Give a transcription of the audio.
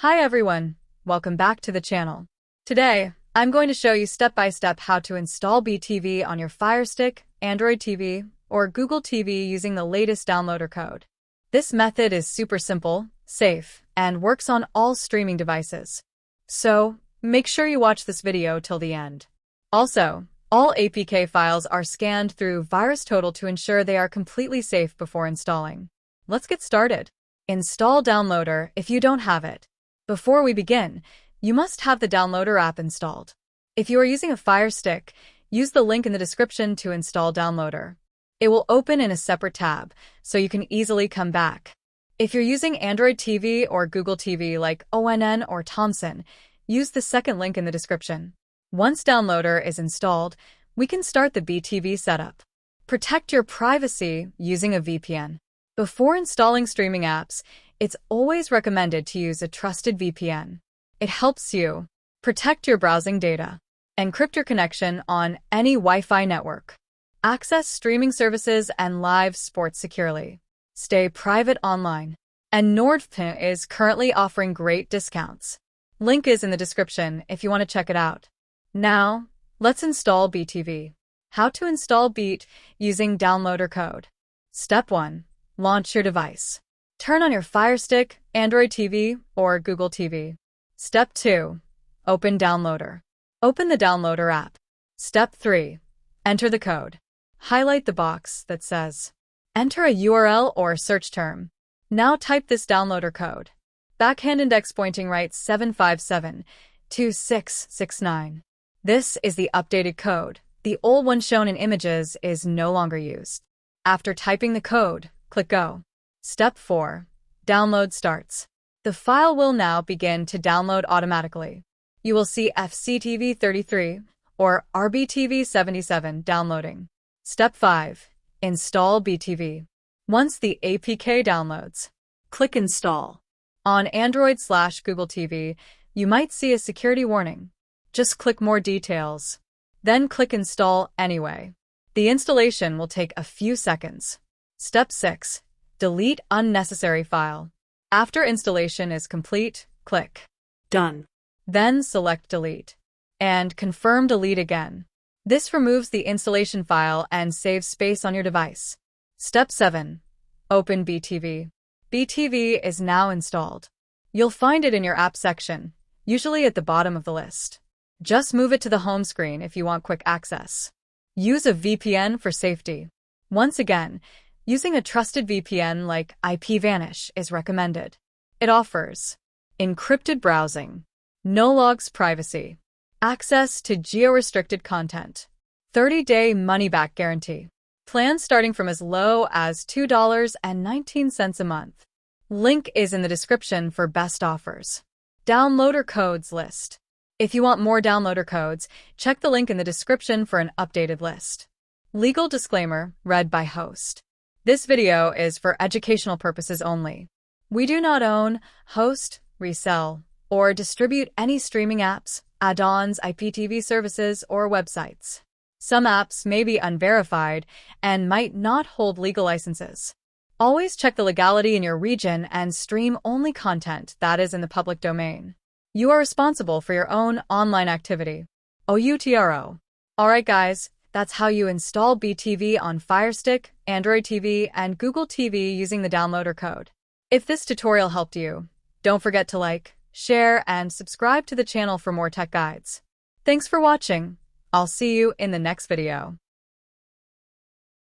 Hi everyone, welcome back to the channel. Today, I'm going to show you step-by-step how to install beetv on your Fire Stick, Android TV, or Google TV using the latest downloader code. This method is super simple, safe, and works on all streaming devices. So, make sure you watch this video till the end. Also, all APK files are scanned through VirusTotal to ensure they are completely safe before installing. Let's get started. Install Downloader if you don't have it. Before we begin, you must have the Downloader app installed. If you are using a Fire Stick, use the link in the description to install Downloader. It will open in a separate tab, so you can easily come back. If you're using Android TV or Google TV like ONN or Thomson, use the second link in the description. Once Downloader is installed, we can start the beetv setup. Protect your privacy using a VPN. Before installing streaming apps, it's always recommended to use a trusted VPN. It helps you protect your browsing data, encrypt your connection on any Wi-Fi network, access streaming services and live sports securely, stay private online, and NordVPN is currently offering great discounts. Link is in the description if you want to check it out. Now, let's install beetv. How to install Beat using downloader code. Step 1. Launch your device. Turn on your Fire Stick, Android TV, or Google TV. Step 2. Open Downloader. Open the Downloader app. Step 3. Enter the code. Highlight the box that says, Enter a URL or search term. Now type this downloader code. Backhand index pointing right 7572669. This is the updated code. The old one shown in images is no longer used. After typing the code, click Go. Step 4. Download starts. The file will now begin to download automatically. You will see FCTV33 or RBTV77 downloading. Step 5. Install beetv. Once the APK downloads, click Install. On Android/Google TV, you might see a security warning. Just click More Details. Then click Install anyway. The installation will take a few seconds. Step 6. Delete unnecessary file. After installation is complete, click Done. Then select Delete. And confirm Delete again. This removes the installation file and saves space on your device. Step 7. Open beetv. beetv is now installed. You'll find it in your app section, usually at the bottom of the list. Just move it to the home screen if you want quick access. Use a VPN for safety. Once again, using a trusted VPN like IPVanish is recommended. It offers encrypted browsing, no logs privacy, access to geo-restricted content, 30-day money-back guarantee, plans starting from as low as $2.19 a month. Link is in the description for best offers. Downloader codes list. If you want more downloader codes, check the link in the description for an updated list. Legal disclaimer read by host. This video is for educational purposes only. We do not own, host, resell, or distribute any streaming apps, add-ons, IPTV services, or websites. Some apps may be unverified and might not hold legal licenses. Always check the legality in your region and stream only content that is in the public domain. You are responsible for your own online activity. OUTRO. Alright guys, that's how you install beetv on Fire Stick, Android TV, and Google TV using the downloader code. If this tutorial helped you, don't forget to like, share, and subscribe to the channel for more tech guides. Thanks for watching. I'll see you in the next video.